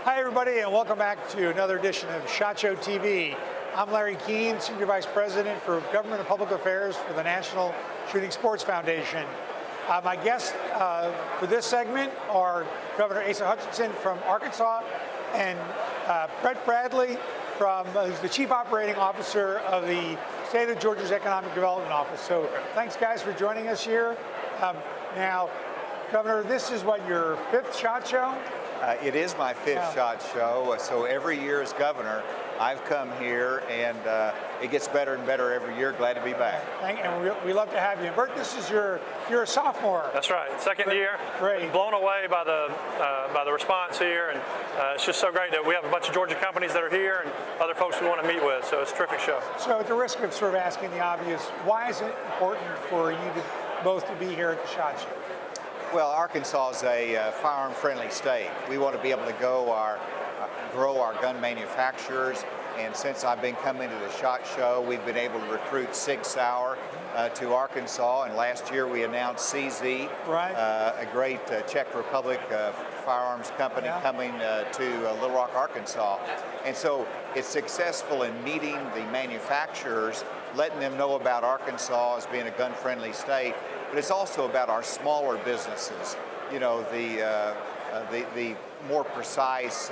Hi everybody, and welcome back to another edition of SHOT Show TV. I'm Larry Keene, Senior Vice President for Government and Public Affairs for the National Shooting Sports Foundation. My guests for this segment are Governor Asa Hutchinson from Arkansas and Bert Brantley, who's the Chief Operating Officer of the State of Georgia's Economic Development Office. So thanks guys for joining us here. Now, Governor, this is what, your fifth SHOT Show? It is my fifth SHOT Show. So every year as governor, I've come here, and it gets better and better every year. Glad to be back. And we love to have you. Bert, this is you're a sophomore. That's right, second year. Great. Blown away by the response here, and it's just so great that we have a bunch of Georgia companies that are here and other folks we want to meet with. So it's a terrific show. So at the risk of sort of asking the obvious, why is it important for you both to be here at the SHOT Show? Well, Arkansas is a firearm-friendly state. We want to be able to grow our gun manufacturers, and since I've been coming to the SHOT Show, we've been able to recruit Sig Sauer to Arkansas, and last year we announced CZ, a great Czech Republic firearms company coming to Little Rock, Arkansas. And so it's successful in meeting the manufacturers, letting them know about Arkansas as being a gun-friendly state, but it's also about our smaller businesses, you know, the more precise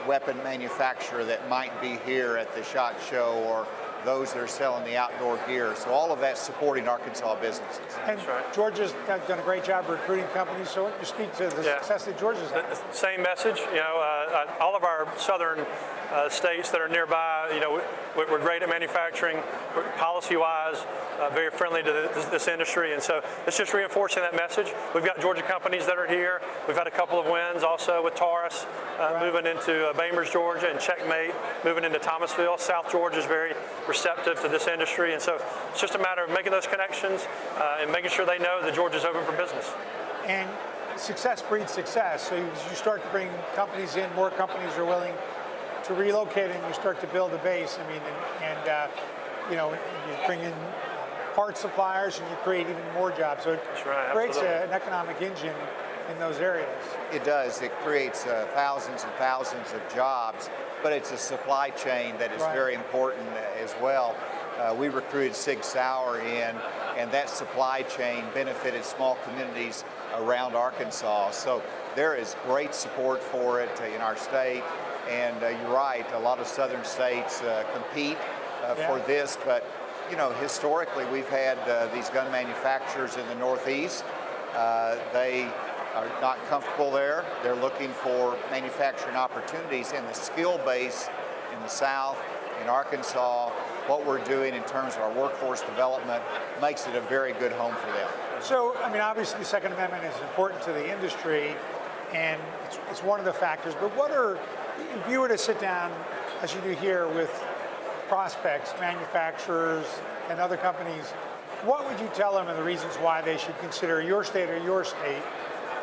weapon manufacturer that might be here at the SHOT Show, or those that are selling the outdoor gear. So all of that's supporting Arkansas businesses. And Georgia's done a great job recruiting companies, so you speak to the success that Georgia's had. Same message, you know, all of our southern states that are nearby, you know, we're great at manufacturing, policy-wise, very friendly to this industry, and so it's just reinforcing that message. We've got Georgia companies that are here. We've had a couple of wins also with Taurus, moving into Bainbridge, Georgia, and Checkmate, moving into Thomasville. South Georgia is very receptive to this industry, and so it's just a matter of making those connections and making sure they know that Georgia's open for business. And success breeds success. So you start to bring companies in, more companies are willing to relocate, and you start to build a base. I mean, and you know, you bring in parts suppliers, and you create even more jobs. So it creates an economic engine in those areas. It does. It creates thousands and thousands of jobs, but it's a supply chain that is very important as well. We recruited Sig Sauer in, and that supply chain benefited small communities around Arkansas. So there is great support for it in our state. And you're right, a lot of southern states compete for this, but you know, historically we've had these gun manufacturers in the Northeast. They are not comfortable there. They're looking for manufacturing opportunities, and the skill base in the South, in Arkansas, what we're doing in terms of our workforce development makes it a very good home for them. So, I mean, obviously the Second Amendment is important to the industry, and it's one of the factors, but what are, if you were to sit down, as you do here, with prospects, manufacturers, and other companies, what would you tell them are the reasons why they should consider your state or your state,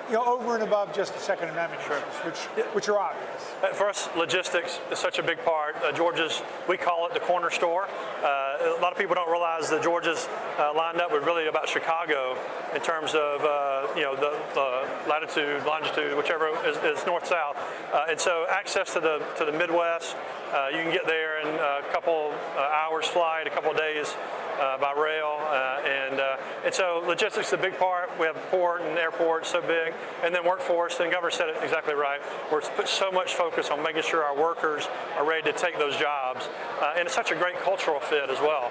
you know, over and above just the Second Amendment issues, which are obvious? For us, logistics is such a big part. Georgia's, we call it the corner store. A lot of people don't realize that Georgia's lined up with really about Chicago in terms of you know, the latitude, longitude, whichever is north-south, and so access to the Midwest. You can get there in a couple hours flight, a couple of days by rail, and so logistics is a big part. We have port and airport so big, and then workforce. And the governor said it exactly right. We're put so much focus on making sure our workers are ready to take those jobs, and it's such a great cultural fit as well.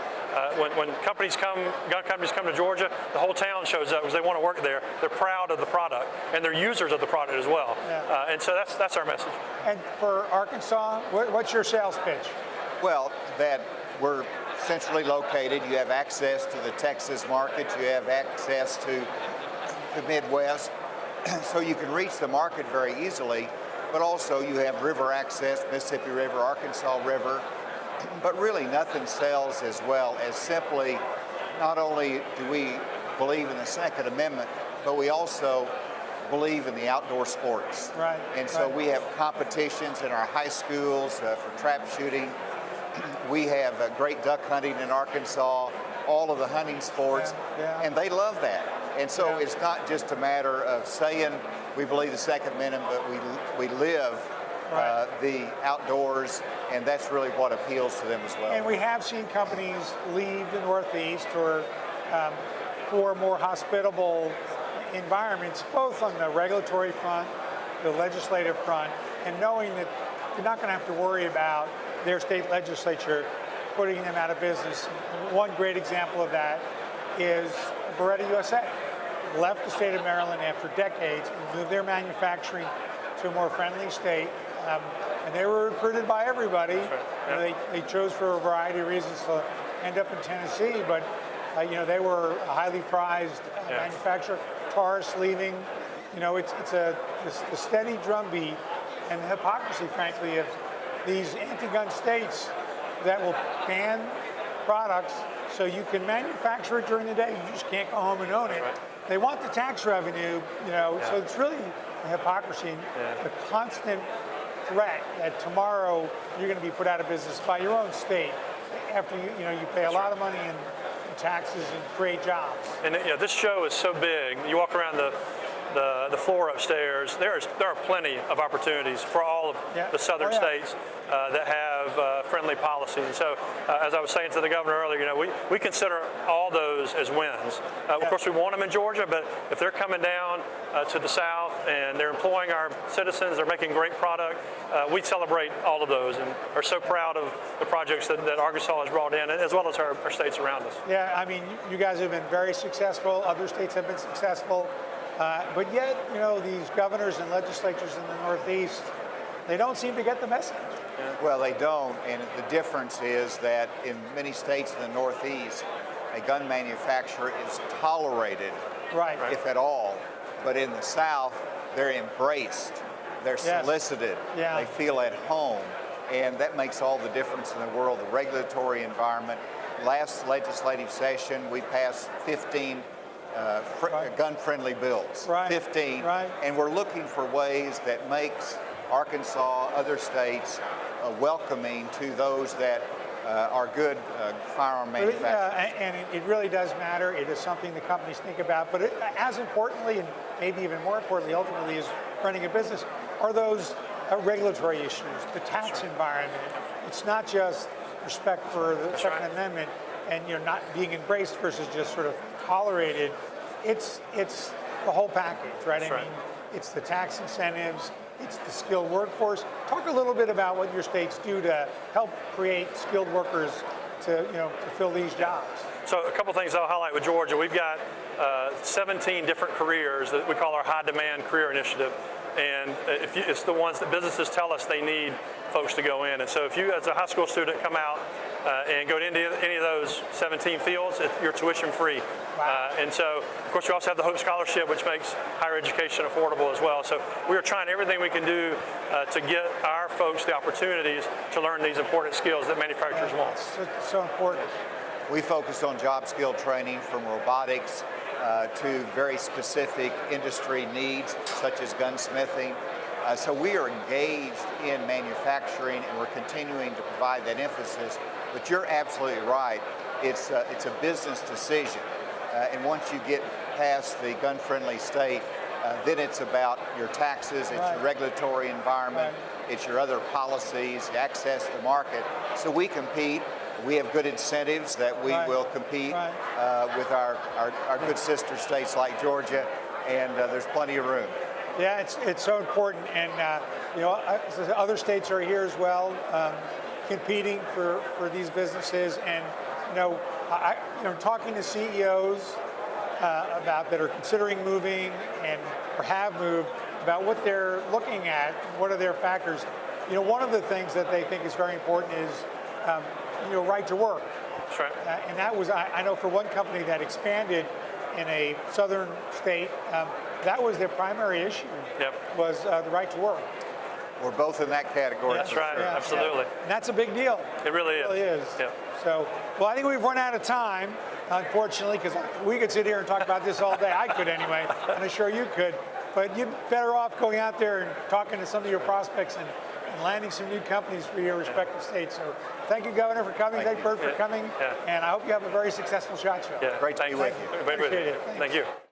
When gun companies come to Georgia, the whole town shows up because they want to work there. They're proud of the product, and they're users of the product as well. And so that's our message. And for Arkansas, what's your sales pitch? Well, that we're centrally located. You have access to the Texas market. You have access to the Midwest. So you can reach the market very easily, but also you have river access, Mississippi River, Arkansas River. But really nothing sells as well as simply, not only do we believe in the Second Amendment, but we also believe in the outdoor sports. And so we have competitions in our high schools for trap shooting. We have great duck hunting in Arkansas. all of the hunting sports, and they love that. And so it's not just a matter of saying we believe the Second Amendment, but we live the outdoors, and that's really what appeals to them as well. And we have seen companies leave the Northeast or for more hospitable environments, both on the regulatory front, the legislative front, and knowing that you're not going to have to worry about their state legislature putting them out of business. One great example of that is Bert USA. Left the state of Maryland after decades and moved their manufacturing to a more friendly state. And they were recruited by everybody. They chose for a variety of reasons to end up in Tennessee, but they were a highly prized manufacturer. Taurus leaving, it's the steady drumbeat and the hypocrisy, frankly, of these anti-gun states that will ban products so you can manufacture it during the day. You just can't go home and own it. They want the tax revenue, so it's really a hypocrisy, the constant threat that tomorrow you're going to be put out of business by your own state after you pay a lot of money in taxes and create jobs. And this show is so big. You walk around the floor upstairs. There are plenty of opportunities for all of the southern states that have friendly policies. And so, as I was saying to the governor earlier, we consider all those as wins. Of course, we want them in Georgia, but if they're coming down to the south and they're employing our citizens, they're making great product, we celebrate all of those and are so proud of the projects that Arkansas has brought in, as well as our states around us. Yeah, I mean, you guys have been very successful. Other states have been successful. But yet, these governors and legislatures in the Northeast, they don't seem to get the message. Well, they don't, and the difference is that in many states in the Northeast, a gun manufacturer is tolerated, if at all. But in the South, they're embraced, they're solicited, they feel at home, and that makes all the difference in the world. The regulatory environment. Last legislative session, we passed 15 gun-friendly bills, 15, and we're looking for ways that makes Arkansas, other states, welcoming to those that are good firearm manufacturers. And it really does matter. It is something the companies think about, but as importantly, and maybe even more importantly, ultimately, is running a business, are those regulatory issues, the tax environment. It's not just respect for the Second Amendment and not being embraced versus just sort of tolerated. It's the whole package, right? I mean, it's the tax incentives, it's the skilled workforce. Talk a little bit about what your states do to help create skilled workers to fill these jobs. So a couple things I'll highlight with Georgia. We've got 17 different careers that we call our high demand career initiative. And it's the ones that businesses tell us they need folks to go in. And so if you, as a high school student, come out and go into any of those 17 fields, you're tuition free. And so, of course, you also have the Hope Scholarship, which makes higher education affordable as well. So we are trying everything we can do to get our folks the opportunities to learn these important skills that manufacturers want. It's so important. We focus on job skill training from robotics to very specific industry needs, such as gunsmithing. So we are engaged in manufacturing, and we're continuing to provide that emphasis. But you're absolutely right. It's a business decision. And once you get past the gun-friendly state, then it's about your taxes, it's your regulatory environment, it's your other policies, access to market. So we compete. We have good incentives that we will compete with our good sister states like Georgia, and there's plenty of room. Yeah, it's so important, and other states are here as well, competing for these businesses, and talking to CEOs about that are considering moving or have moved, about what they're looking at, what are their factors. One of the things that they think is very important is right to work. That's right. And that was, I know for one company that expanded in a southern state, that was their primary issue, was the right to work. We're both in that category. That's right, Yeah, absolutely. And that's a big deal. It really is. It really is. Yeah. So, well, I think we've run out of time, unfortunately, because we could sit here and talk about this all day. I could anyway, and I'm sure you could. But you're better off going out there and talking to some of your prospects and and landing some new companies for your respective states. So thank you, Governor, for coming. Thank Bert for coming. Yeah. And I hope you have a very successful SHOT Show. Yeah. Great to be with you. Great with you. Appreciate it. Thank you.